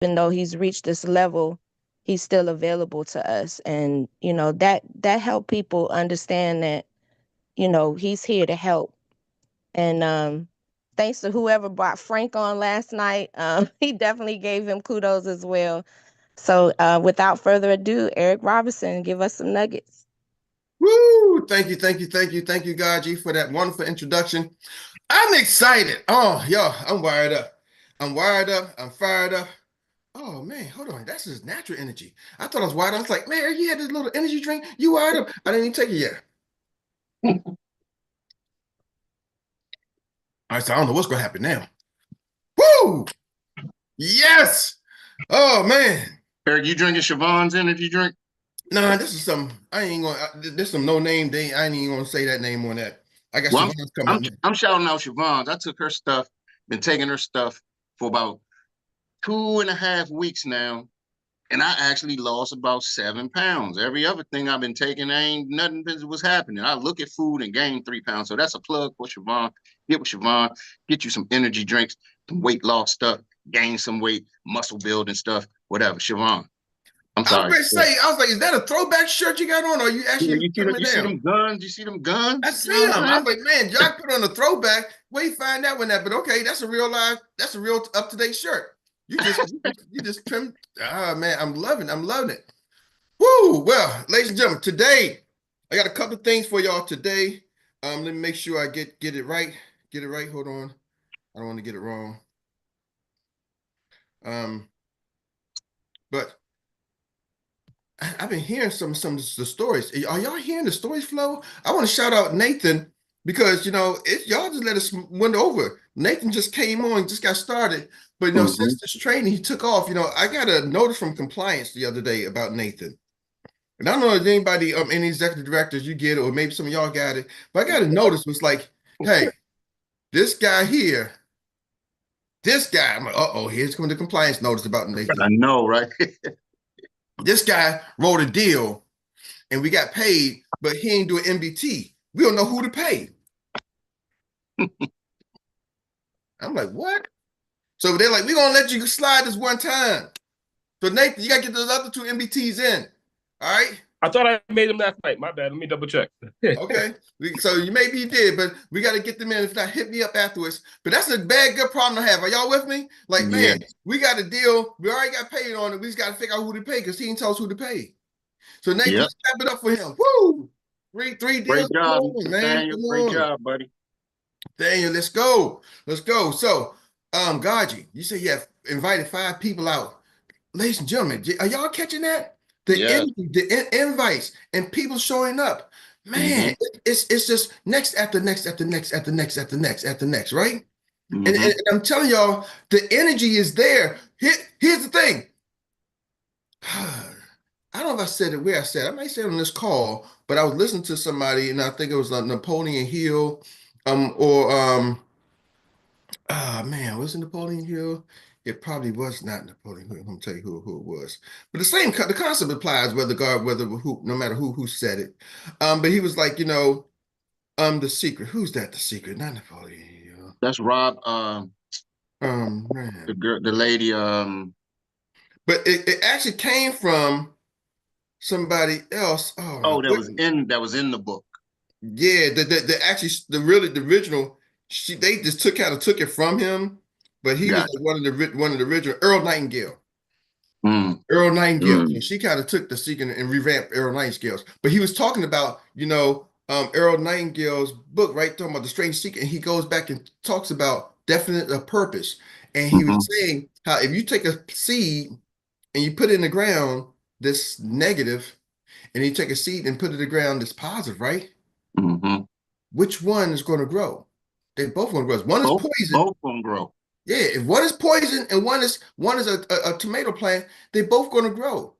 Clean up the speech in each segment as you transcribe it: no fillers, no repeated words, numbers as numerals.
even though he's reached this level, he's still available to us. And, that helped people understand that, he's here to help. And thanks to whoever brought Frank on last night, he definitely gave him kudos as well. So without further ado, Eric Robinson, give us some nuggets. Woo! Thank you, thank you, thank you, thank you, Gaji, for that wonderful introduction. I'm excited. Oh, yo, I'm wired up. I'm wired up. I'm fired up. Oh man, hold on. That's his natural energy. I thought I was wired up. I was like, man, you had this little energy drink. You wired up. I didn't even take it yet. All right, so I don't know what's gonna happen now. Woo! Yes. Oh man. Eric, you drinking Siobhan's energy drink? Nah, this is some. I ain't gonna. This some no name day. I ain't even gonna say that name on that. I got Well, Siobhan's coming I'm up. I'm shouting out Siobhan's. I took her stuff, been taking her stuff for about 2.5 weeks now, and I actually lost about 7 pounds. Every other thing I've been taking, ain't nothing was happening. I look at food and gain 3 pounds. So that's a plug for Siobhan. Get with Siobhan, get you some energy drinks, some weight loss stuff, gain some weight, muscle building stuff, whatever. Siobhan, I'm I was sorry. going to say, I was like, is that a throwback shirt you got on, or are you Yeah, actually you see them, coming you see down? them guns, you see them guns. I You know see what him. I'm I was saying? like, man, Jock put on a throwback. Where you find that one at? But okay, that's a real live, that's a real up to date shirt. You just trimmed. Ah man, I'm loving it. Woo! Well, ladies and gentlemen, today I got a couple of things for y'all today. Let me make sure I get it right. Get it right. Hold on. I don't want to get it wrong. Um, but I've been hearing some of the stories. Are y'all hearing the stories flow? I want to shout out Nathan because y'all just let us went over. Nathan just came on, just got started, but Mm-hmm. since this training he took off. I got a notice from compliance the other day about Nathan, and I don't know if anybody any executive directors you get it, or maybe some of y'all got it, but I got a notice was like, hey, this guy here, this guy. I'm like, uh-oh, here's coming the compliance notice about I Nathan. know, right? This guy wrote a deal and we got paid, but he ain't doing MBT. We don't know who to pay. I'm like, what? So they're like, we're gonna let you slide this one time. So Nathan, you gotta get those other two MBTs in. All right. I thought I made them last night. My bad. Let me double check. Okay. So maybe you did, but we got to get them in. If not, hit me up afterwards. But that's a bad, good problem to have. Are y'all with me? Like, Yeah. man, we got a deal. We already got paid on it. We just got to figure out who to pay because he didn't tell us who to pay. So Nathan, Yep. let's clap it up for him. Woo! Three Great deals. Come job, on, man. Daniel. Come Great on. job, buddy. Daniel, let's go. Let's go. So, Gaji, you say you have invited 5 people out. Ladies and gentlemen, are y'all catching that? Yes. The invites and people showing up. Mm-hmm. Man, it's just next after next after next after next after next after next, right? And, Mm-hmm. and I'm telling y'all, the energy is there. Here's the thing. I don't know if I said it where I said it. I might say it on this call, but I was listening to somebody, and I think it was Napoleon Hill, or ah man, was it Napoleon Hill? It probably was not Napoleon Hill. I'm gonna tell you who it was. But the concept applies whether who, no matter who said it. But he was like, the secret. Who's that? The secret, not Napoleon Hill. That's Rob. The Man. girl, the lady. But it actually came from somebody else. Oh my Oh, that was goodness. in the book. Yeah, the actually the original. They just kind of took it from him, but he was Gotcha. like one of the original Earl Nightingale. Mm. Earl Nightingale. So Mm. she kind of took the secret and revamped Earl Nightingale's. But he was talking about, Earl Nightingale's book, right? Talking about the strange secret. And he goes back and talks about definite purpose. And he was Mm-hmm. saying how if you take a seed and you put it in the ground that's negative, and you take a seed and put it in the ground that's positive, right? Mm-hmm. Which one is going to grow? They're both going to grow. One is poison. Both of them grow. Yeah, if one is poison and one is a tomato plant, they're both going to grow.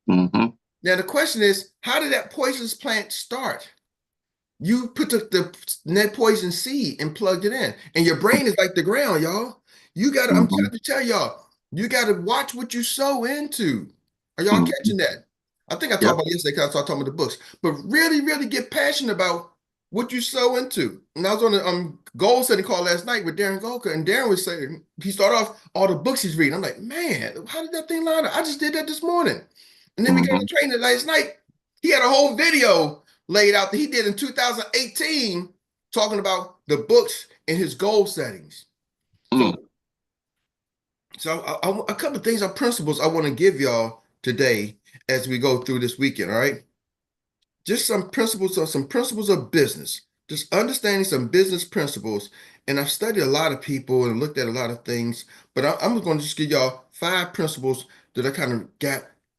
Mm-hmm. Now the question is, how did that poisonous plant start? You put the net poison seed and plugged it in, and your brain is like the ground, y'all. I'm Mm-hmm. trying to tell y'all, you gotta watch what you sow into. Are y'all Mm-hmm. catching that? I think I talked Yep. about it yesterday because I started talking about the books, but really, really get passionate about what you sow into. And I was on a goal setting call last night with Darren Golka, and Darren was saying, he started off all the books he's reading. I'm like, man, how did that thing line up? I just did that this morning. And then we got to training last night. He had a whole video laid out that he did in 2018 talking about the books and his goal settings. So a couple of things are principles I want to give y'all today as we go through this weekend, all right? Just some principles of business, just understanding some business principles. And I've studied a lot of people and looked at a lot of things, but I'm going to just give y'all 5 principles that I kind of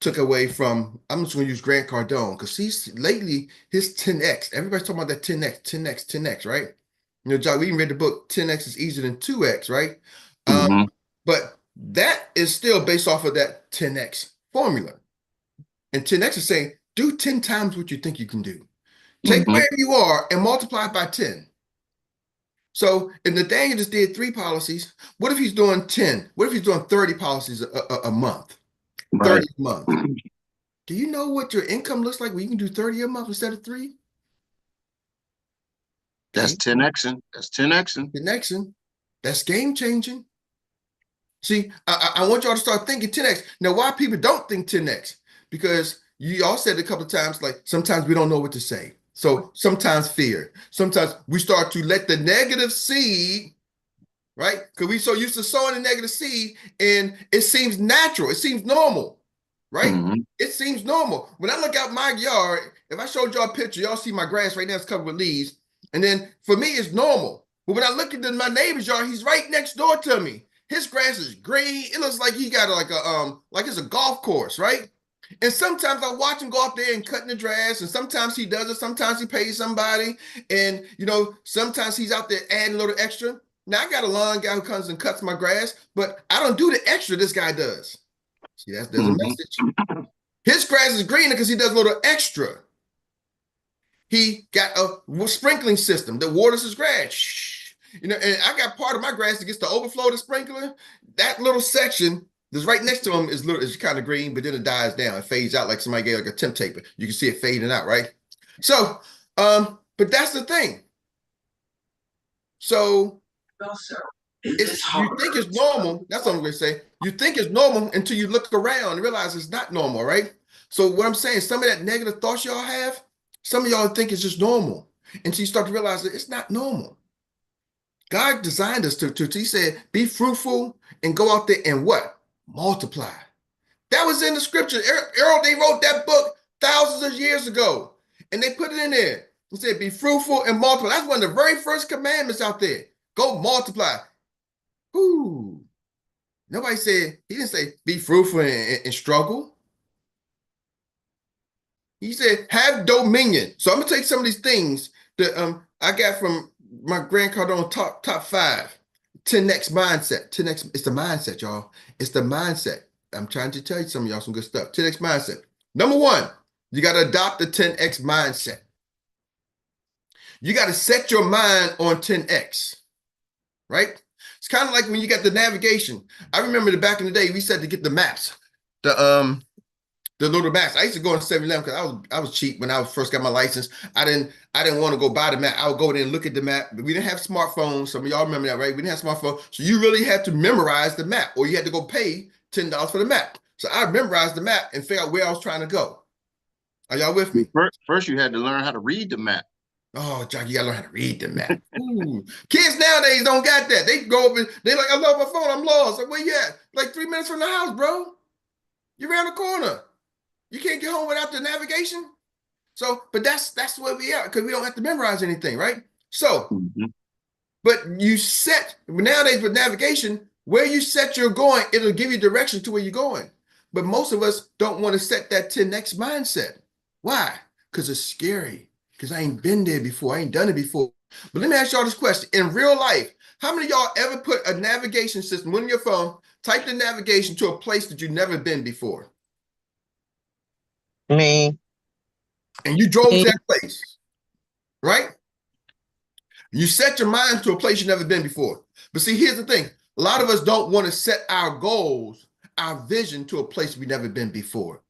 took away from. I'm just going to use Grant Cardone because he's lately his 10x. Everybody's talking about that 10x, 10x, 10x, right? You know, John, we even read the book 10x is easier than 2x, right? But that is still based off of that 10x formula. And 10x is saying, do 10 times what you think you can do. Take where you are and multiply it by 10. So if Nathaniel just did 3 policies, what if he's doing 10? What if he's doing 30 policies a month? Right. 30 a month. Do you know what your income looks like when you can do 30 a month instead of 3? That's 10xing. That's 10xing. 10xing. That's game changing. See, I want y'all to start thinking 10x. Now, why people don't think 10x? Because you all said it a couple of times, like sometimes we don't know what to say. So sometimes fear. Sometimes we start to let the negative seed, right? Because we so used to sowing the negative seed, and it seems natural. It seems normal, right? It seems normal. When I look out my yard, if I showed y'all a picture, y'all see my grass right now is covered with leaves. And then for me, it's normal. But when I look into my neighbor's yard, he's right next door to me. His grass is green. It looks like he got like it's a golf course, right? And sometimes I watch him go out there and cutting the grass, and sometimes he does it. Sometimes he pays somebody, and sometimes he's out there adding a little extra. Now I got a lawn guy who comes and cuts my grass, but I don't do the extra this guy does. See, there's a message. His grass is greener because he does a little extra. He got a sprinkling system that waters his grass. And I got part of my grass that gets to overflow the sprinkler. That little section that's right next to him is kind of green, but then it dies down. It fades out like somebody gave like a temp tape. You can see it fading out, right? So, but that's the thing. So you think it's normal. That's what I'm going to say. You think it's normal until you look around and realize it's not normal, right? So what I'm saying, some of that negative thoughts y'all have, some of y'all think it's just normal until you start to realize that it's not normal. God designed us to he said, be fruitful and go out there and what? Multiply. That was in the scripture. Earl, they wrote that book thousands of years ago, and they put it in there. He said, be fruitful and multiply. That's one of the very first commandments out there. Go multiply. Ooh. Nobody said, he didn't say be fruitful and struggle. He said, have dominion. So I'm going to take some of these things that I got from my Grant Cardone top 5. 10x mindset. 10x, it's the mindset, y'all. It's the mindset. I'm trying to tell you some of y'all some good stuff. 10x mindset. Number 1, you got to adopt the 10x mindset. You got to set your mind on 10x, right? It's kind of like when you got the navigation. I remember the back in the day, we said to get the maps, the little maps. I used to go on 7-Eleven because I was cheap when I first got my license. I didn't want to go buy the map. I would go there and look at the map. But we didn't have smartphones. Some of y'all remember that, right? We didn't have smartphones. So you really had to memorize the map, or you had to go pay $10 for the map. So I memorized the map and figured out where I was trying to go. Are y'all with me? First you had to learn how to read the map. Oh, Jock, you gotta learn how to read the map. Ooh. Kids nowadays don't got that. They go up and they're like, I love my phone, I'm lost. Like, where you at? Like 3 minutes from the house, bro. You're around the corner. You can't get home without the navigation. So, but that's where we are, because we don't have to memorize anything, right? So, but you set, nowadays with navigation, where you set you're going, it'll give you direction to where you're going. But most of us don't want to set that 10x mindset. Why? Because it's scary. Because I ain't been there before. I ain't done it before. But let me ask y'all this question. In real life, how many of y'all ever put a navigation system on your phone, type the navigation to a place that you've never been before? Me. And you drove to that place, right? You set your mind to a place you've never been before. But see, here's the thing. A lot of us don't want to set our goals, our vision to a place we've never been before.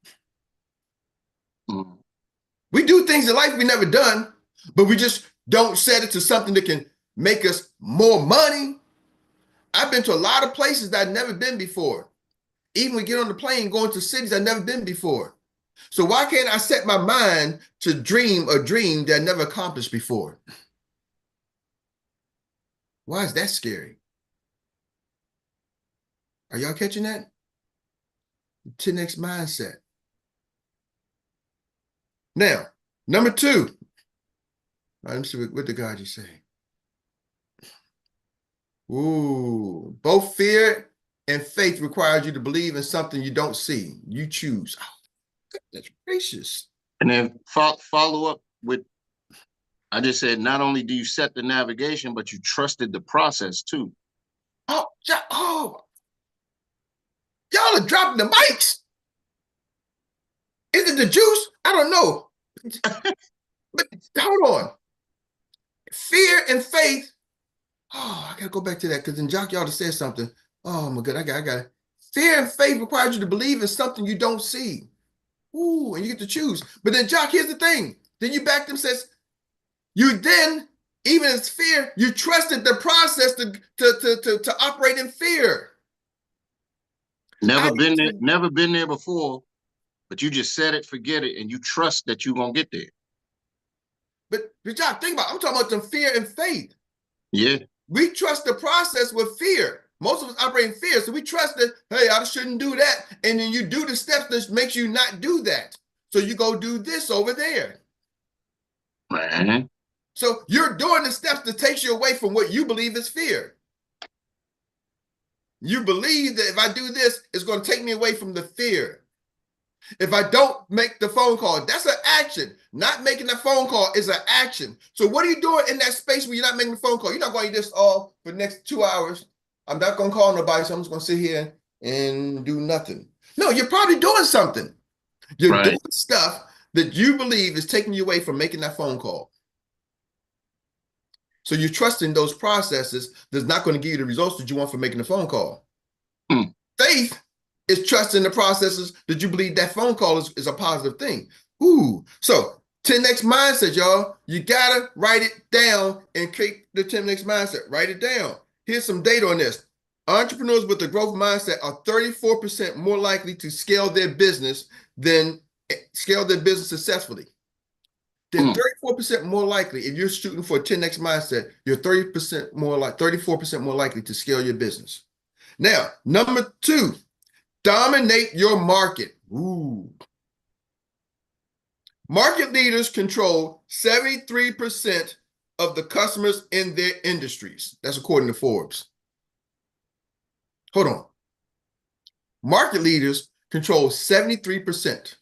We do things in life we've never done, but we just Don't set it to something that can make us more money. I've been to a lot of places that I've never been before. Even when we get on the plane, going to cities I've never been before. So why can't I set my mind to dream a dream that I never accomplished before? Why is that scary? Are y'all catching that? 10x mindset. Now, number 2. Let me see what the God you say. Ooh, both fear and faith requires you to believe in something you don't see. You choose. Oh, that's gracious. And then follow up with, I just said, not only do you set the navigation, but you trusted the process too. Oh, y'all are dropping the mics. Is it the juice? I don't know. But hold on. Fear and faith. Oh, I gotta go back to that because then Jock y'all said something. Oh my God, I got it. Fear and faith requires you to believe in something you don't see. Ooh, and you get to choose. But then Jock, here's the thing. Then you back them says, you then, even as fear, you trusted the process to operate in fear. Never been there before, but you just said it, forget it, and you trust that you're gonna get there. But Jock, think about it. I'm talking about the fear and faith. Yeah. We trust the process with fear. Most of us operate in fear. So we trust that, hey, I shouldn't do that. And then you do the steps that makes you not do that. So you go do this over there. Man. So you're doing the steps that takes you away from what you believe is fear. You believe that if I do this, it's going to take me away from the fear. If I don't make the phone call, that's an action. Not making the phone call is an action. So what are you doing in that space where you're not making the phone call? You're not going to do this all for the next 2 hours. I'm not going to call nobody, so I'm just going to sit here and do nothing. No, you're probably doing something. You're doing stuff that you believe is taking you away from making that phone call. So you're trusting those processes that's not going to give you the results that you want for making the phone call. Faith is trusting the processes that you believe that phone call is a positive thing. Ooh, so 10x mindset, y'all. You gotta write it down and create the 10x mindset. Write it down. Here's some data on this. Entrepreneurs with the growth mindset are 34% more likely to scale their business successfully. They're 34% more likely. If you're shooting for a 10x mindset, you're 34% more likely to scale your business. Now, number 2. Dominate your market. Ooh. Market leaders control 73% of the customers in their industries. That's according to Forbes. Hold on. Market leaders control 73%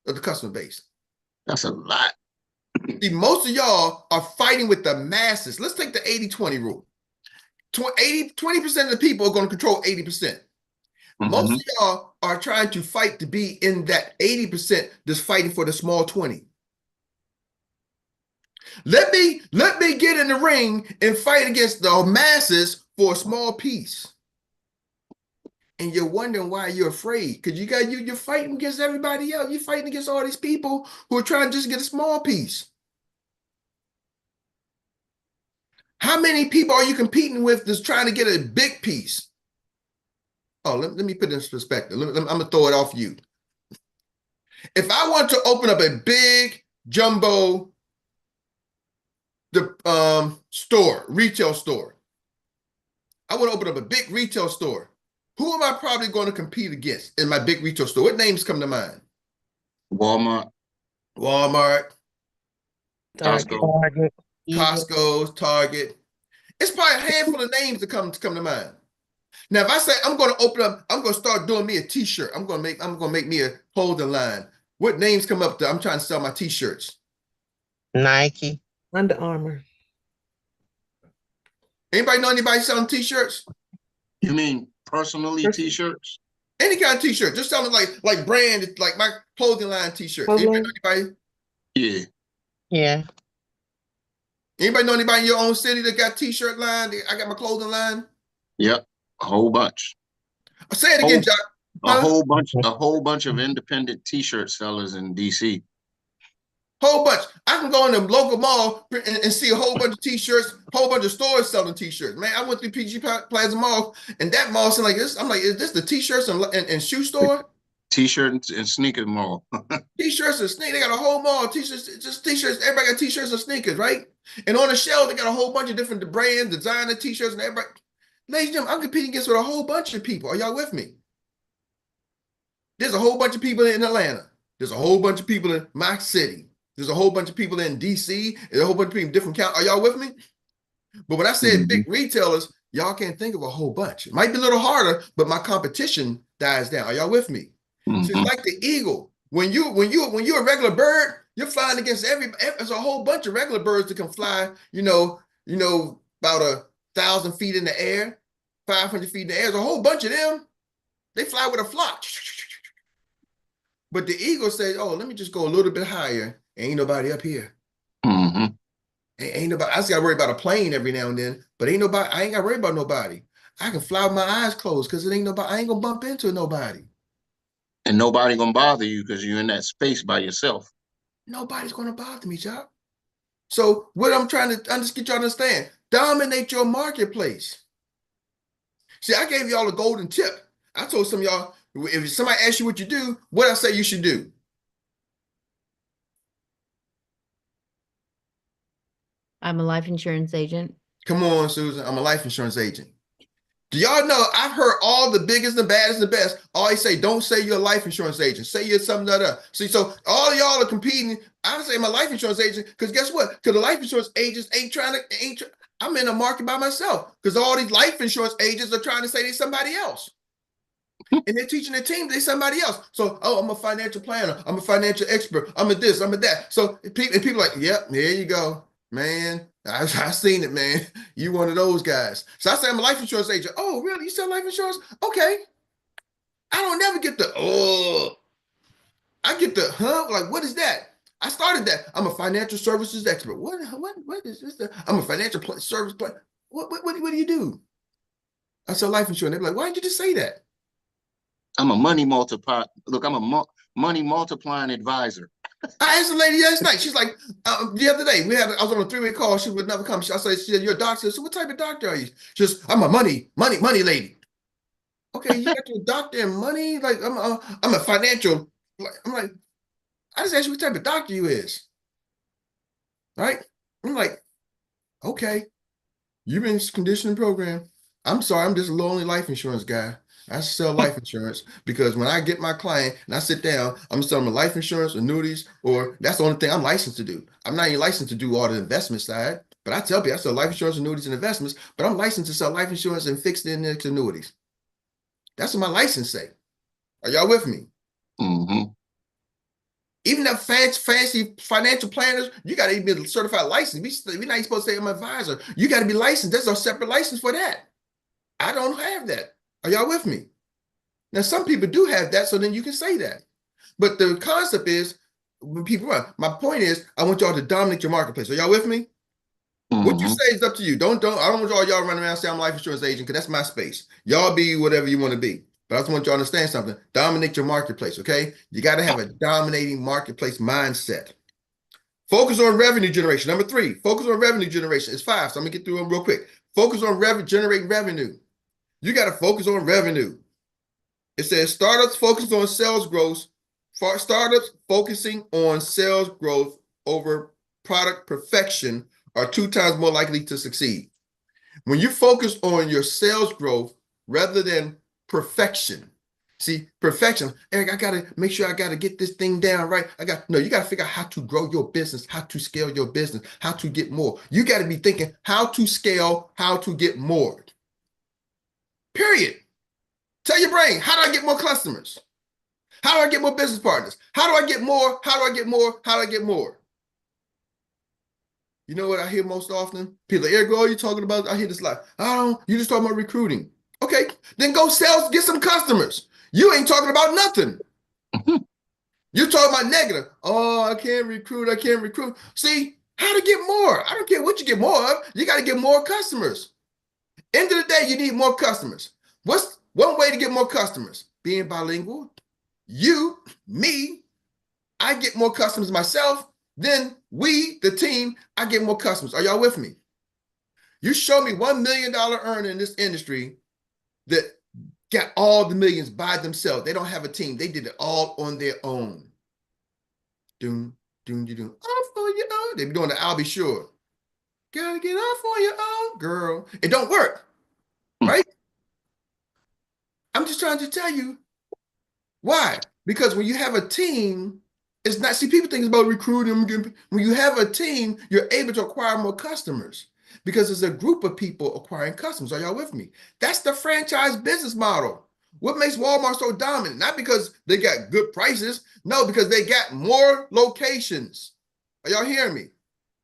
of the customer base. That's a lot. See, most of y'all are fighting with the masses. Let's take the 80-20 rule. 20% of the people are going to control 80%. Most of y'all are trying to fight to be in that 80% that's fighting for the small 20. Let me get in the ring and fight against the masses for a small piece. And you're wondering why you're afraid. Because you're fighting against everybody else. You're fighting against all these people who are trying to just get a small piece. How many people are you competing with that's trying to get a big piece? Oh, let me put this in perspective. I'm going to throw it off you. If I want to open up a big jumbo retail store, I want to open up a big retail store. Who am I probably going to compete against in my big retail store? What names come to mind? Walmart. Target. Costco, Target. It's probably a handful of names that come to mind. Now, if I say I'm going to open up, I'm going to start doing me a t-shirt. I'm going to make me a clothing line. What names come up there? I'm trying to sell my t-shirts. Nike. Under Armour. Anybody know anybody selling t-shirts? You mean personally t-shirts? Any kind of t-shirt. Just selling like brand, like my clothing line t-shirts. Anybody know anybody? Yeah. Yeah. Anybody know anybody in your own city that got t-shirt line? I got my clothing line. Yep. A whole bunch. Say it again, Jock. A whole bunch of independent t-shirt sellers in DC. Whole bunch. I can go in the local mall and see a whole bunch of t-shirts, whole bunch of stores selling t-shirts. Man, I went through PG Plaza Mall, and that mall seemed like this. I'm like, is this the t-shirts and shoe store? T-shirt and sneaker mall. T-shirts and sneakers. They got a whole mall of t-shirts, just t-shirts. Everybody got t-shirts and sneakers, right? And on the shelf, they got a whole bunch of different brands, designer t-shirts, and everybody. Ladies and gentlemen, I'm competing against with a whole bunch of people. Are y'all with me? There's a whole bunch of people in Atlanta. There's a whole bunch of people in my city. There's a whole bunch of people in DC. There's a whole bunch of people in different counties. Are y'all with me? But when I said big retailers, y'all can't think of a whole bunch. It might be a little harder, but my competition dies down. Are y'all with me? So it's like the eagle. When you're a regular bird, you're flying against there's a whole bunch of regular birds that can fly, about 1,000 feet in the air, 500 feet in the air. There's a whole bunch of them. They fly with a flock. But the eagle says, oh, let me just go a little bit higher. Ain't nobody up here. Ain't nobody. I just gotta worry about a plane every now and then, but ain't nobody. I ain't gotta worry about nobody. I can fly with my eyes closed because it ain't nobody. I ain't gonna bump into nobody. And nobody gonna bother you because you're in that space by yourself. Nobody's gonna bother me, Jock. So what I'm trying to get y'all to understand: dominate your marketplace. See, I gave y'all a golden tip. I told some of y'all, if somebody asks you what you do, what I say you should do. I'm a life insurance agent. Come on, Susan. I'm a life insurance agent. Do y'all know I've heard all the biggest and baddest and best always say, don't say you're a life insurance agent. Say you're something other. See, so all y'all are competing. I say I'm a life insurance agent because guess what? Because the life insurance agents I'm in a market by myself because all these life insurance agents are trying to say they're somebody else. And they're teaching their team they're somebody else. So, oh, I'm a financial planner. I'm a financial expert. I'm a this, I'm a that. So people are like, yep, there you go. Man, I've seen it, man. You one of those guys. So I say I'm a life insurance agent. Oh, really? You sell life insurance? Okay. I don't never get the, I get the, like, what is that? I started that. I'm a financial services expert. What is this? I'm a financial service plan. What do you do? I sell life insurance. They're like, why didn't you just say that? I'm a money multiplier. Look, I'm a money multiplying advisor. I asked a lady last night. She's like, the other day, I was on a 3-way call. She would never come. I said, you're a doctor. So what type of doctor are you? She says, I'm a money lady. Okay, you got your doctor and money? Like, I'm a financial. I'm like, I just asked you what type of doctor you is. Right? I'm like, okay, you've been in this conditioning program. I'm sorry, I'm just a lonely life insurance guy. I sell life insurance because when I get my client and I sit down, I'm selling them life insurance, annuities, or that's the only thing I'm licensed to do. I'm not even licensed to do all the investment side, but I tell people I sell life insurance, annuities, and investments, but I'm licensed to sell life insurance and fixed index annuities. That's what my license say. Are y'all with me? Even the fancy financial planners, you got to be a certified license. We're not even supposed to say I'm an advisor. You got to be licensed. There's a separate license for that. I don't have that. Are y'all with me? Now, some people do have that, so then you can say that. But the concept is, when people run, my point is, I want y'all to dominate your marketplace. Are y'all with me? What you say is up to you. I don't want y'all running around saying I'm a life insurance agent because that's my space. Y'all be whatever you want to be. But I just want y'all to understand something. Dominate your marketplace, okay? You got to have a dominating marketplace mindset. Focus on revenue generation. Number 3, focus on revenue generation. It's 5, so I'm going to get through them real quick. Focus on generating revenue. You got to focus on revenue. It says startups focus on sales growth. Startups focusing on sales growth over product perfection are 2 times more likely to succeed. When you focus on your sales growth rather than perfection. See, perfection, Eric, I got to make sure I got to get this thing down right. You got to figure out how to grow your business, how to scale your business, how to get more. You got to be thinking how to scale, how to get more. Period. Tell your brain, how do I get more customers? How do I get more business partners? How do I get more? How do I get more? How do I get more? You know what I hear most often? People are, Eric, oh, you talking about, I hear this a lot. You just talking about recruiting. Okay, then go sell, get some customers. You ain't talking about nothing. You're talking about negative. Oh, I can't recruit. See, how to get more? I don't care what you get more of. You got to get more customers. End of the day, you need more customers. What's one way to get more customers? Being bilingual. You, me, I get more customers myself then we, the team, I get more customers. Are y'all with me? You show me $1 million earner in this industry that got all the millions by themselves. They don't have a team. They did it all on their own. Doom, doom, doom, doom. Off on your own. They be doing the I'll be sure. Gotta get off on your own, girl. It don't work, right? I'm just trying to tell you why. Because when you have a team, it's not, see, people think it's about recruiting. When you have a team, you're able to acquire more customers because there's a group of people acquiring customers. Are y'all with me? That's the franchise business model. What makes Walmart so dominant? Not because they got good prices. No, because they got more locations. Are y'all hearing me?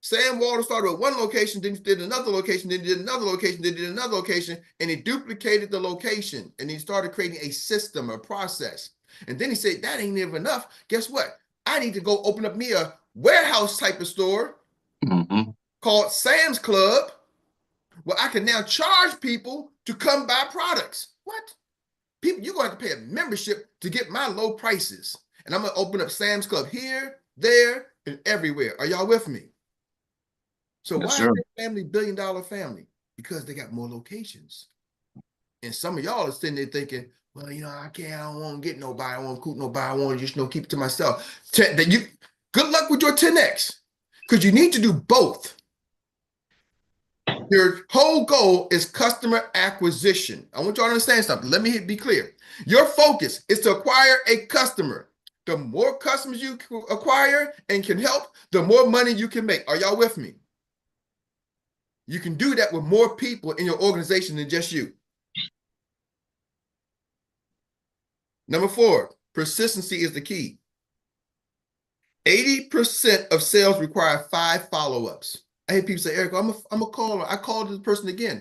Sam Walton started with one location, then he did another location, then he did another location, then he did another location, and he duplicated the location. And he started creating a system, a process. And then he said, that ain't even enough. Guess what? I need to go open up me a warehouse type of store called Sam's Club, where I can now charge people to come buy products. What? People, you're going to have to pay a membership to get my low prices. And I'm going to open up Sam's Club here, there, and everywhere. Are y'all with me? So why is their family $1 billion family? Because they got more locations. And some of y'all are sitting there thinking, well, you know, I don't want to get nobody. I don't want to coop nobody. I want to just, keep it to myself. Good luck with your 10X, because you need to do both. Your whole goal is customer acquisition. I want y'all to understand something. Let me be clear. Your focus is to acquire a customer. The more customers you acquire and can help, the more money you can make. Are y'all with me? You can do that with more people in your organization than just you. Number 4, persistency is the key. 80% of sales require 5 follow-ups. I hear people say, Eric, I'm a caller. I called this person again.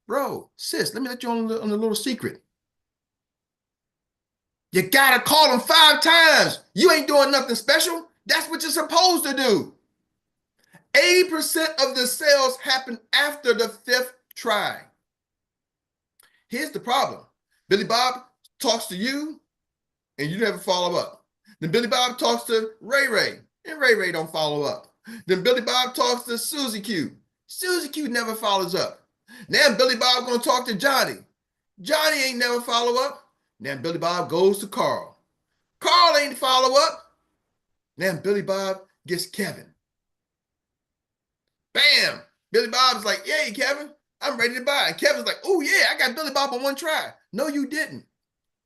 Bro, sis, let me let you on a little secret. You gotta call them 5 times. You ain't doing nothing special. That's what you're supposed to do. 80% of the sales happen after the 5th try. Here's the problem. Billy Bob talks to you and you never follow up. Then Billy Bob talks to Ray Ray and Ray Ray don't follow up. Then Billy Bob talks to Susie Q. Susie Q never follows up. Now Billy Bob gonna talk to Johnny. Johnny ain't never follow up. Now Billy Bob goes to Carl. Carl ain't follow up. Now Billy Bob gets Kevin. Bam! Billy Bob's like, yay, Kevin, I'm ready to buy. And Kevin's like, oh yeah, I got Billy Bob on one try. No, you didn't.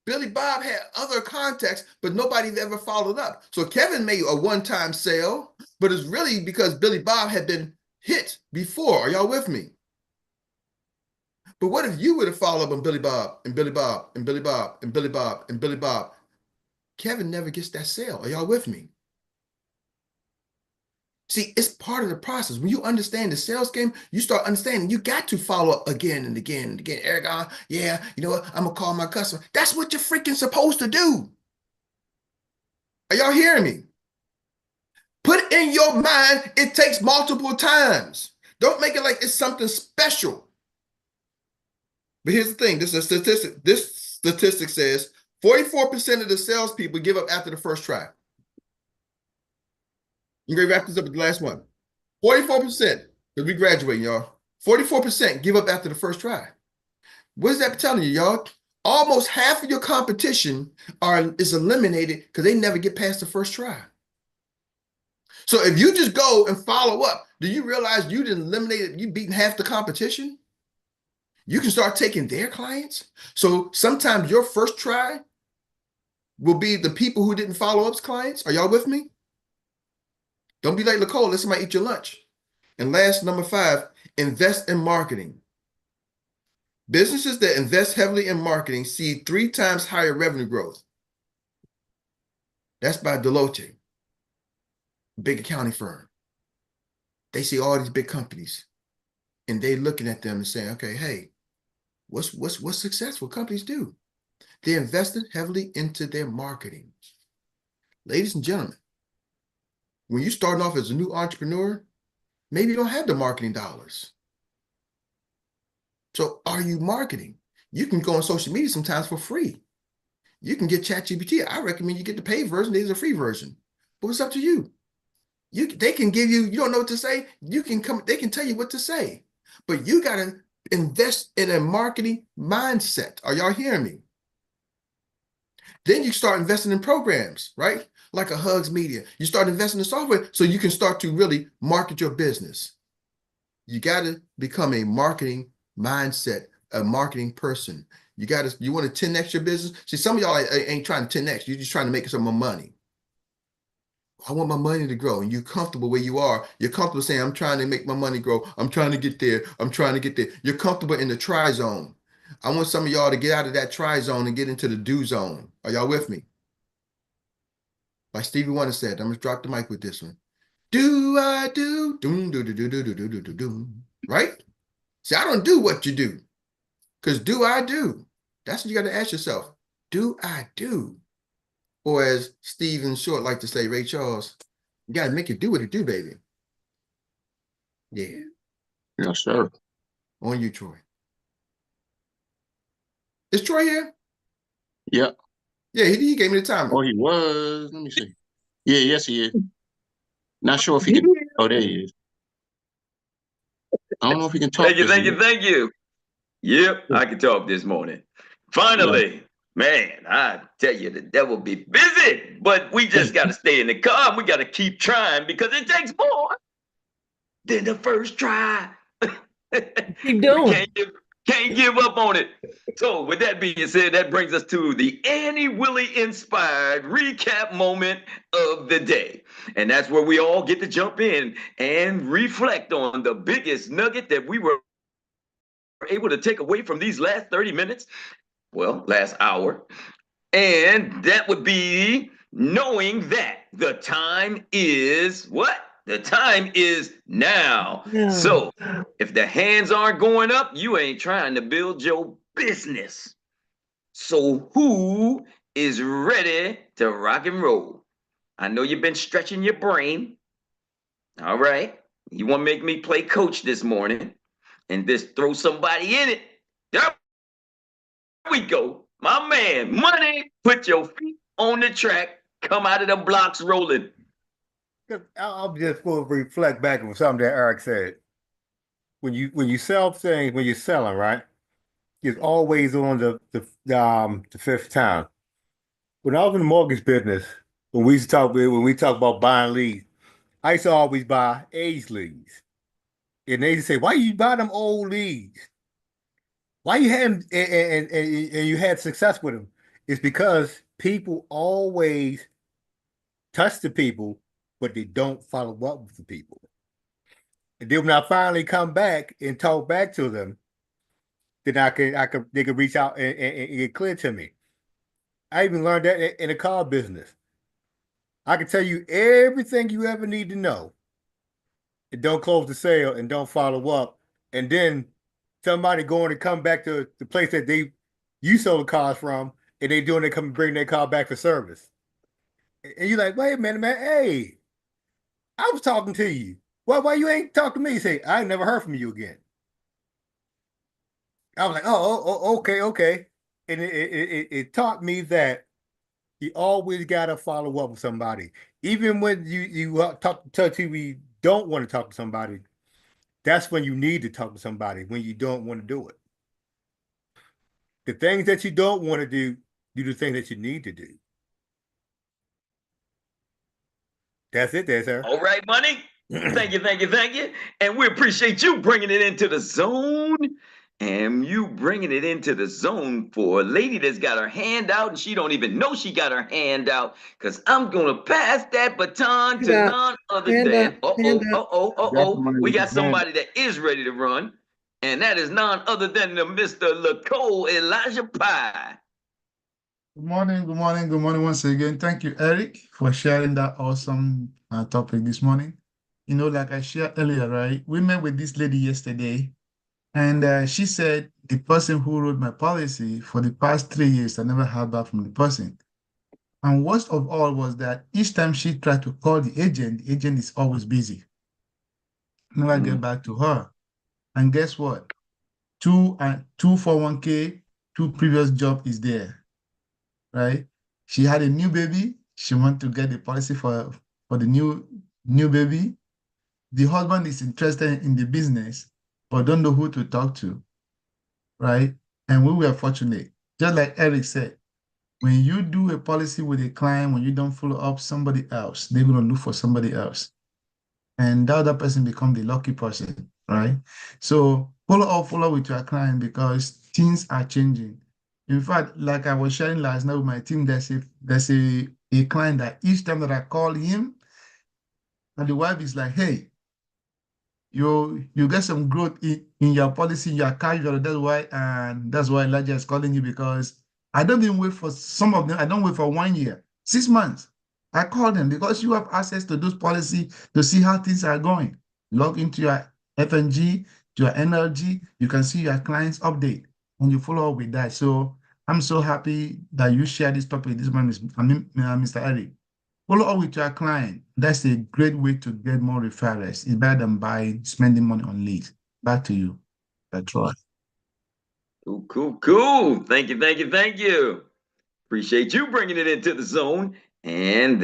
Billy Bob had other contacts, but nobody ever followed up. So Kevin made a one-time sale, but it's really because Billy Bob had been hit before. Are y'all with me? But what if you would have followed up on Billy Bob and Billy Bob and Billy Bob and Billy Bob and Billy Bob? Kevin never gets that sale. Are y'all with me? See, it's part of the process. When you understand the sales game, you start understanding you got to follow up again and again and again. Eric, yeah, you know what? I'm going to call my customer. That's what you're freaking supposed to do. Are y'all hearing me? Put in your mind, it takes multiple times. Don't make it like it's something special. But here's the thing. This is a statistic. This statistic says 44% of the salespeople give up after the first try. I'm going to wrap this up with the last one. 44%, because we graduating, y'all. 44% give up after the first try. What is that telling you, y'all? Almost half of your competition is eliminated because they never get past the first try. So if you just go and follow up, do you realize you didn't eliminate it? You beaten half the competition? You can start taking their clients. So sometimes your first try will be the people who didn't follow up's clients. Are y'all with me? Don't be like Nicole, let somebody eat your lunch. And last, number 5, invest in marketing. Businesses that invest heavily in marketing see 3 times higher revenue growth. That's by Deloitte, big accounting firm. They see all these big companies and they looking at them and saying, okay, hey, what's successful companies do? They invested heavily into their marketing. Ladies and gentlemen, when you're starting off as a new entrepreneur, maybe you don't have the marketing dollars. So are you marketing? You can go on social media sometimes for free. You can get ChatGPT. I recommend you get the paid version. There's a free version. But it's up to you. They can give you, you don't know what to say, you can come, they can tell you what to say. But you gotta invest in a marketing mindset. Are y'all hearing me? Then you start investing in programs, right? Like a Hugs Media. You start investing in software so you can start to really market your business. You got to become a marketing mindset, a marketing person. You want to 10x your business. See, some of y'all ain't trying to 10x. You're just trying to make some more money. I want my money to grow, and you're comfortable where you are. You're comfortable saying, I'm trying to make my money grow. I'm trying to get there. I'm trying to get there. You're comfortable in the try zone. I want some of y'all to get out of that try zone and get into the do zone. Are y'all with me? Like Stevie Wonder said, I'm gonna drop the mic with this one. Do I do? Doom, do, do, do, do, do, do, do, do, do. Right? See, I don't do what you do. Because do I do? That's what you got to ask yourself. Do I do? Or as Stephen Short like to say, Ray Charles, you got to make it do what it do, baby. Yeah. Yes, sir. On you, Troy. Is Troy here? Yep. Yeah, he gave me the timer. Oh, he was. Let me see. Yeah, yes, he is. Not sure if he can. Oh, there he is. I don't know if he can talk. Thank you. Yep, I can talk this morning. Finally, man, I tell you, the devil be busy, but we just got to stay in the car. We got to keep trying because it takes more than the first try. Keep doing. Can't give up on it. So, with that being said, that brings us to the Annie Willie inspired recap moment of the day. And that's where we all get to jump in and reflect on the biggest nugget that we were able to take away from these last 30 minutes, well, last hour. And that would be knowing that the time is what? The time is now. So if the hands aren't going up, you ain't trying to build your business. So who is ready to rock and roll? I know you've been stretching your brain. All right. You want to make me play coach this morning and just throw somebody in it. There we go. My man, Money, put your feet on the track. Come out of the blocks rolling. I'll just go reflect back on something that Eric said. When you sell things, when you're selling, right? It's always on the fifth time. When I was in the mortgage business, when we talk about buying leads, I used to always buy age leads. And they used to say, why you buy them old leads? Why you had them and you had success with them? It's because people always touch the people, but they don't follow up with the people. And then when I finally come back and talk back to them, then they could reach out and get clear to me. I even learned that in the car business. I can tell you everything you ever need to know. And don't close the sale and don't follow up. And then somebody going to come back to the place that you sold the cars from, and they come and bring their car back for service. And you're like, wait a minute, man. Hey, I was talking to you. Why you ain't talk to me? You say, I ain't never heard from you again. I was like, okay. And it taught me that you always gotta follow up with somebody, even when you talk to people you don't want to talk to somebody. That's when you need to talk to somebody when you don't want to do it. The things that you don't want to do the things that you need to do. That's it, there, sir. All right, Money. Thank you. And we appreciate you bringing it into the zone. And you bringing it into the zone for a lady that's got her hand out and she don't even know she got her hand out. Because I'm going to pass that baton to none other than, we got somebody that is ready to run. And that is none other than the Mr. LaCole Elijah Pye. Good morning once again. Thank you, Eric, for sharing that awesome topic this morning. You know, like I shared earlier, right? We met with this lady yesterday, and she said the person who wrote my policy for the past 3 years, I never heard back from the person. And worst of all was that each time she tried to call the agent is always busy. Never get back to her. And guess what? Two 401k, two previous job is there, right? She had a new baby. She wanted to get the policy for the new new baby. The husband is interested in the business, but don't know who to talk to, right? And we were fortunate. Just like Eric said, when you do a policy with a client, when you don't follow up somebody else, they're going to look for somebody else. And the other person become the lucky person, right? So follow with your client because things are changing. In fact, like I was sharing last night with my team, there's a client that each time that I call him, and the wife is like, hey, you get some growth in your policy, in your casual. That's why Elijah is calling you because I don't even wait for some of them. I don't wait for 1 year, 6 months. I call them because you have access to those policy to see how things are going. Log into your FNG, to your NLG, you can see your clients update and you follow up with that. So I'm so happy that you share this topic this morning, Mr. Eric. Follow up with your client. That's a great way to get more referrals. It's better than spending money on leads. Back to you, Troy. Cool, cool, cool. Thank you, thank you, thank you. Appreciate you bringing it into the zone. And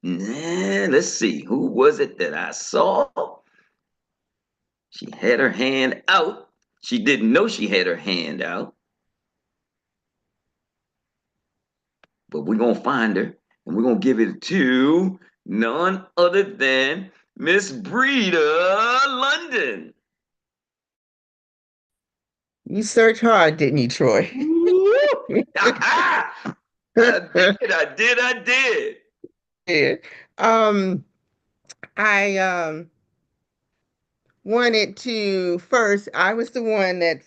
let's see, who was it that I saw? She had her hand out. She didn't know she had her hand out. But we're going to find her and we're going to give it to none other than Miss Breda London. You searched hard, didn't you, Troy? I did. Yeah. I wanted to first, I was the one that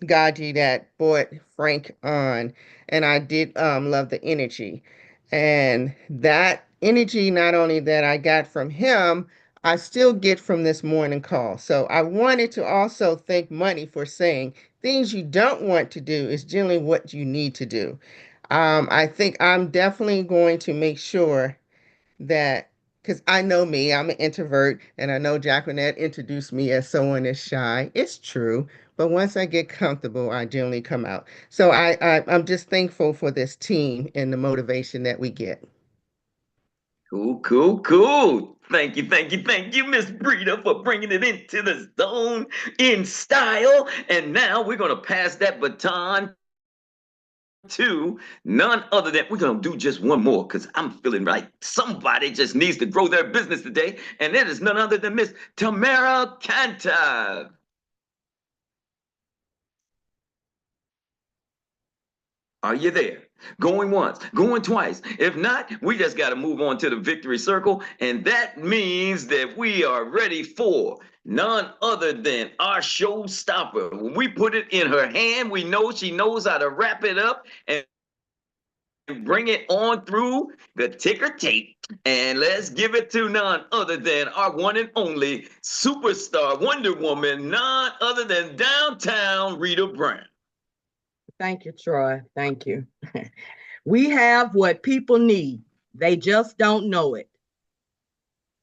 Gaji that brought Frank on, and I did love the energy. And that energy, not only that I got from him, I still get from this morning call. So I wanted to also thank Money for saying things you don't want to do is generally what you need to do. I think I'm definitely going to make sure that because I know me, I'm an introvert, and I know Jacqueline introduced me as someone that's shy. It's true, but once I get comfortable, I generally come out. So I'm just thankful for this team and the motivation that we get. Cool, cool, cool. Thank you, thank you, thank you, Miss Breda, for bringing it into the zone in style. And now we're going to pass that baton to none other than we're going to do just one more because I'm feeling like somebody just needs to grow their business today. And that is none other than Miss Tamara Cantor. Are you there? Going once, going twice. If not, we just got to move on to the victory circle. And that means that we are ready for none other than our showstopper. When we put it in her hand, we know she knows how to wrap it up and bring it on through the ticker tape. And let's give it to none other than our one and only superstar Wonder Woman, none other than downtown Rita Brown. Thank you, Troy. Thank you. We have what people need. They just don't know it.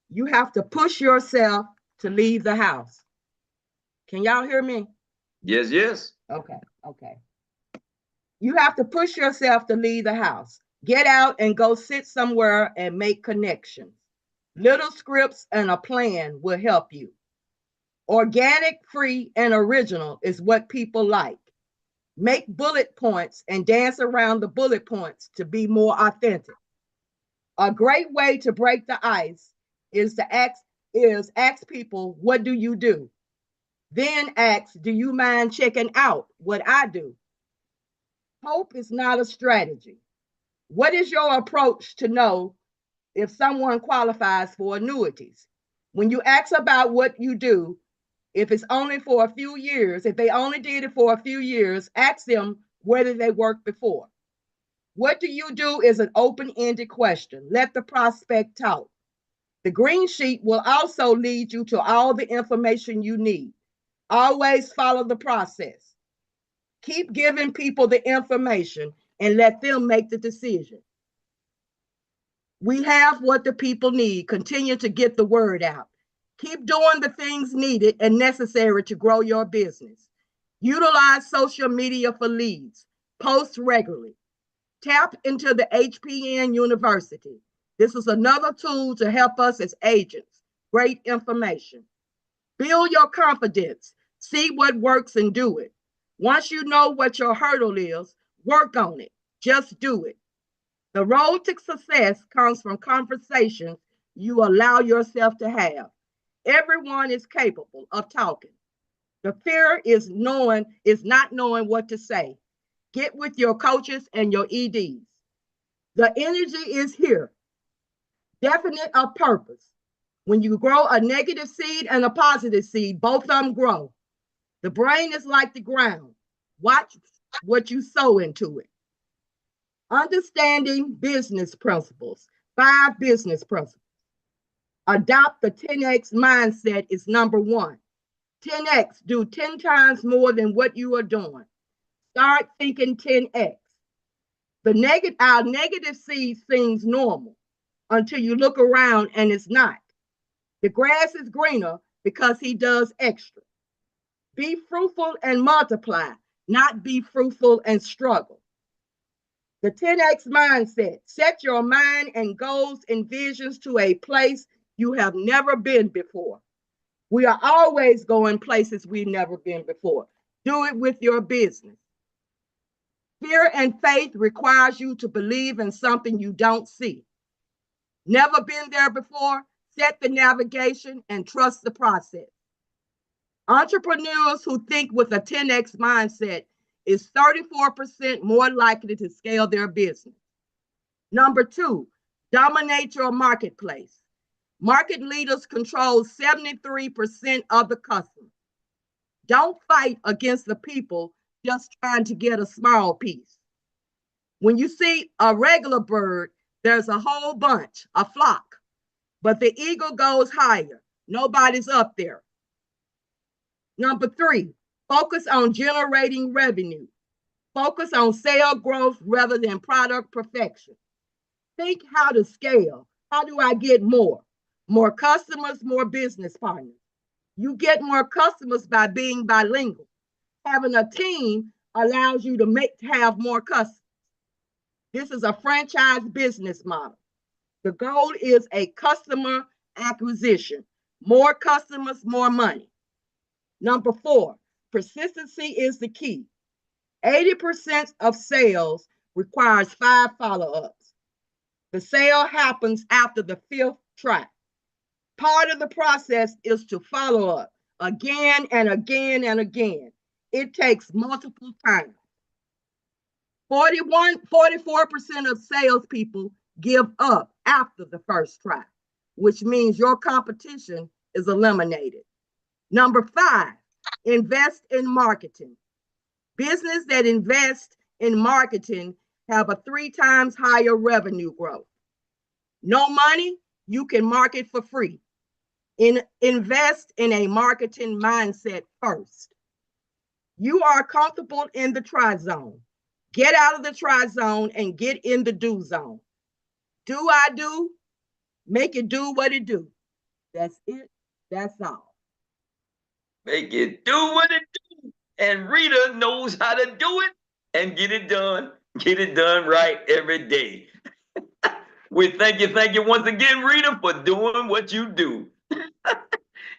You have to push yourself to leave the house. Can y'all hear me? Yes, yes. Okay. You have to push yourself to leave the house. Get out and go sit somewhere and make connections. Little scripts and a plan will help you. Organic, free, and original is what people like. Make bullet points and dance around the bullet points to be more authentic. A great way to break the ice is to ask people, what do you do? Then ask, do you mind checking out what I do? Hope is not a strategy. What is your approach to know if someone qualifies for annuities? When you ask about what you do, if it's only for a few years, if they only did it for a few years, ask them where did they work before. What do you do is an open-ended question. Let the prospect talk. The green sheet will also lead you to all the information you need. Always follow the process. Keep giving people the information and let them make the decision. We have what the people need. Continue to get the word out. Keep doing the things needed and necessary to grow your business. Utilize social media for leads. Post regularly. Tap into the HPN University. This is another tool to help us as agents. Great information. Build your confidence. See what works and do it. Once you know what your hurdle is, work on it. Just do it. The road to success comes from conversations you allow yourself to have. Everyone is capable of talking. The fear is not knowing what to say. Get with your coaches and your EDs. The energy is here, definite of purpose. When you grow a negative seed and a positive seed, both of them grow. The brain is like the ground. Watch what you sow into it. Understanding business principles. 5 business principles. Adopt the 10x mindset is number 1. 10x, do 10 times more than what you are doing. Start thinking 10x. Our negative seed seems normal until you look around and it's not. The grass is greener because he does extra. Be fruitful and multiply, not be fruitful and struggle. The 10x mindset. Set your mind and goals and visions to a place you have never been before. We are always going places we've never been before. Do it with your business. Fear and faith requires you to believe in something you don't see. Never been there before? Set the navigation and trust the process. Entrepreneurs who think with a 10x mindset is 34% more likely to scale their business. Number 2, dominate your marketplace. Market leaders control 73% of the customers. Don't fight against the people just trying to get a small piece. When you see a regular bird, there's a whole bunch, a flock, but the eagle goes higher. Nobody's up there. Number 3, focus on generating revenue. Focus on sale growth rather than product perfection. Think how to scale. How do I get more? More customers, more business partners. You get more customers by being bilingual. Having a team allows you to have more customers. This is a franchise business model. The goal is a customer acquisition. More customers, more money. Number 4, persistency is the key. 80% of sales requires 5 follow-ups. The sale happens after the 5th try. Part of the process is to follow up again and again and again. It takes multiple times. 44% of salespeople give up after the first try, which means your competition is eliminated. Number 5, invest in marketing. Business that invest in marketing have a 3 times higher revenue growth. No money, you can market for free. Invest in a marketing mindset first. You are comfortable in the try zone. Get out of the try zone and get in the do zone. Do I do? Make it do what it do. That's it. That's all. Make it do what it do. And Rita knows how to do it and get it done. Get it done right every day. We thank you once again, Rita, for doing what you do.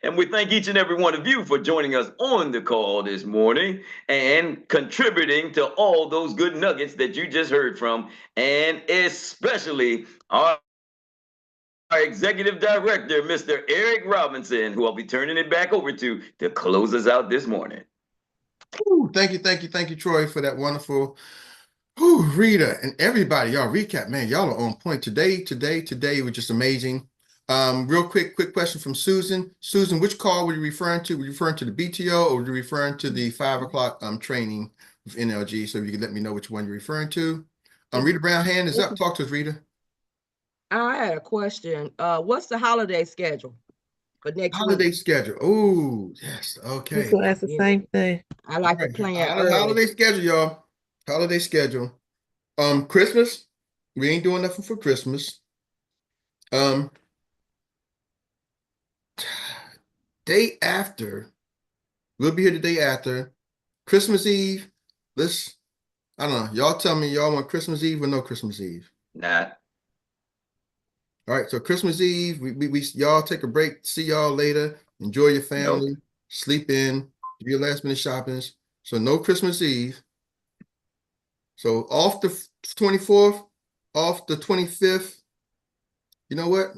And we thank each and every one of you for joining us on the call this morning and contributing to all those good nuggets that you just heard from, and especially our executive director, Mr. Erik Robinson, who I'll be turning it back over to close us out this morning. Ooh, thank you, Troy, for that wonderful. Ooh, Rita and everybody, y'all recap, man, y'all are on point today was just amazing. Real quick question from Susan. Susan, which call were you referring to? Were you referring to the BTO or were you referring to the 5 o'clock training with NLG? So you can let me know which one you're referring to. Rita Brown, hand is up. Talk to us, Rita. I had a question. What's the holiday schedule for next Holiday week? schedule. Oh, yes. Okay. So that's the same thing. I like to plan early. Holiday schedule, y'all. Holiday schedule. Christmas. We ain't doing nothing for Christmas. Day after. We'll be here the day after. Christmas Eve. I don't know. Y'all tell me y'all want Christmas Eve or no Christmas Eve? Nah. All right, so Christmas Eve, we y'all take a break. See y'all later. Enjoy your family. Sleep in. Do your last minute shoppings. So no Christmas Eve. So off the 24th, off the 25th. You know what?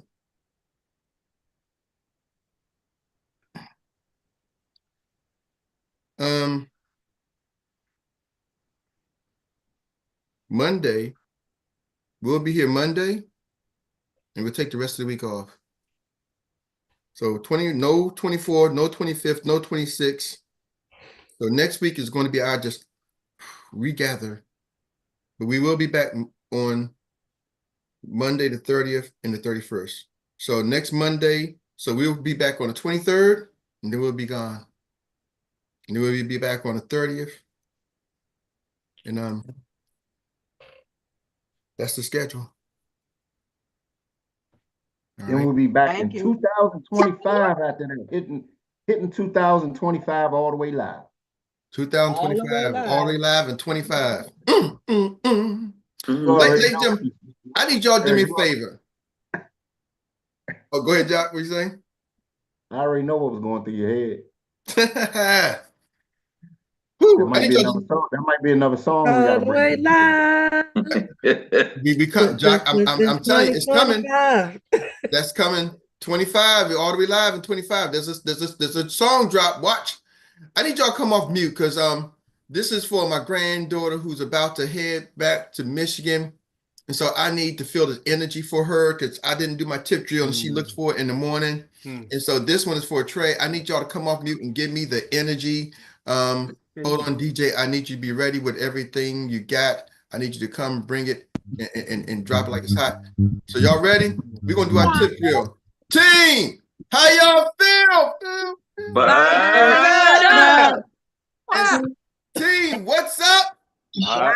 Monday, we'll be here Monday, and we'll take the rest of the week off. So no 24, no 25th, no 26th. So next week is going to be our just regather. But we will be back on Monday the 30th and the 31st. So next Monday, so we'll be back on the 23rd, and then we'll be gone. And then we'll be back on the 30th. And that's the schedule. All then right. We'll be back in 2025 after that, hitting 2025 all the way live. 2025, all the way live and 25. Ladies and gentlemen, I need y'all to do me a favor. Oh, go ahead, Jock. What you saying? I already know what was going through your head. Whew, that might be another song we gotta bring. We cut, Jock. I'm telling you, it's coming. That's coming. 25, all the way live in 25. There's a song drop. Watch. I need y'all to come off mute because this is for my granddaughter who's about to head back to Michigan. And so I need to feel the energy for her because I didn't do my tip drill and she looks for it in the morning. And so this one is for Trey. I need y'all to come off mute and give me the energy. Hold on, DJ. I need you to be ready with everything you got. I need you to come bring it and drop it like it's hot. So y'all ready? We're going to do our tip drill. Team, how y'all feel? Team, what's up? And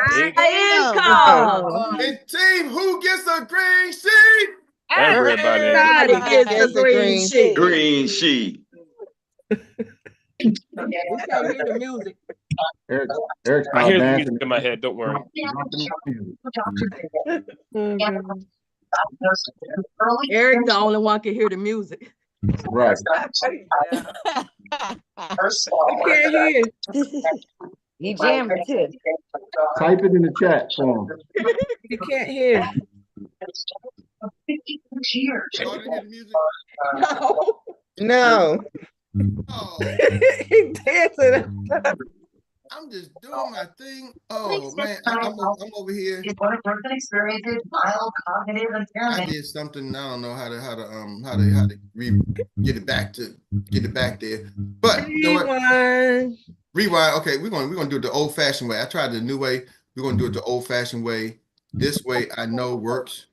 team, who gets a green sheet? Everybody gets a green sheet. Green sheet. We can't hear the music. Eric's I hear the music in my head. Don't worry. Erik, the only one can hear the music. Right. I can't hear. You jamming too. Type it in the chat for him. You can't hear. Y'all didn't hear the music? No. Oh. He dancing. I'm just doing my thing. Oh man, I'm over here. I did something. I don't know how to get it back there. But you know what? Rewind. Okay, we're gonna do it the old-fashioned way. I tried the new way. We're gonna do it the old-fashioned way. This way I know works.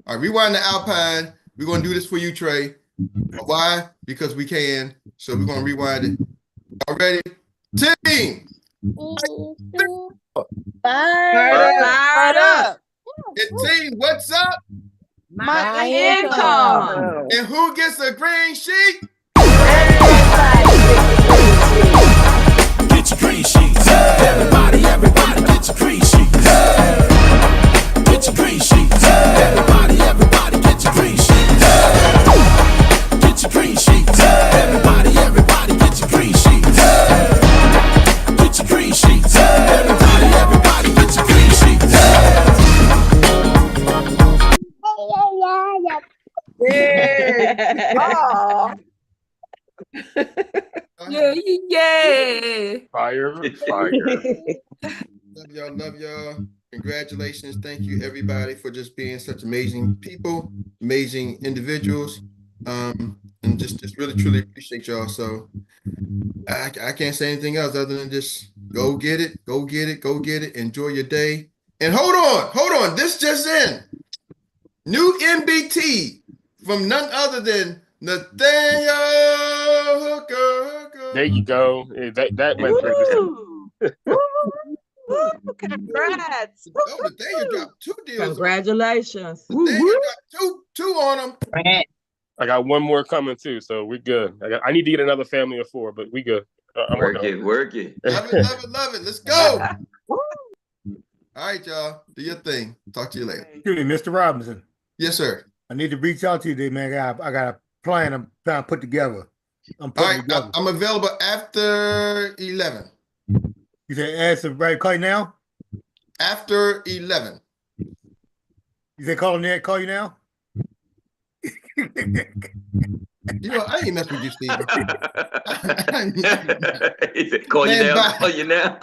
All right, rewind the Alpine. We're gonna do this for you, Trey. Why? Because we can. So we're gonna rewind it. All ready? Team! Fired up. And team, what's up? My income. And who gets a green sheet? Get your green sheets. Everybody get your green sheets. Get your green sheets. Everybody get your green sheets. Get your green sheets. Everybody get your green sheets. Get your green sheets. Everybody get your green sheets. Yeah. Yeah. Fire. Love y'all. Congratulations. Thank you, everybody, for just being such amazing people, amazing individuals. And just really, truly appreciate y'all. So I can't say anything else other than just go get it. Enjoy your day. And hold on. This just in. New MBT from none other than Nathaniel Hooker. There you go. That went through. Congrats. Oh, Nathaniel dropped 2 deals. Congratulations. Nathaniel got two on them. I got one more coming too, so we're good. I need to get another family of 4, but we good. Work it. Love it. Let's go. All right, y'all. Do your thing. Talk to you later. Excuse me, Mr. Robinson. Yes, sir. I need to reach out to you today, man. I got a plan I'm trying to put together. I'm All putting right, together. I'm available after 11. You said answer right call you now? After 11. You said call you now? You know, I ain't messing with you, Stevie. He said, call you Man, now, bye. call you now.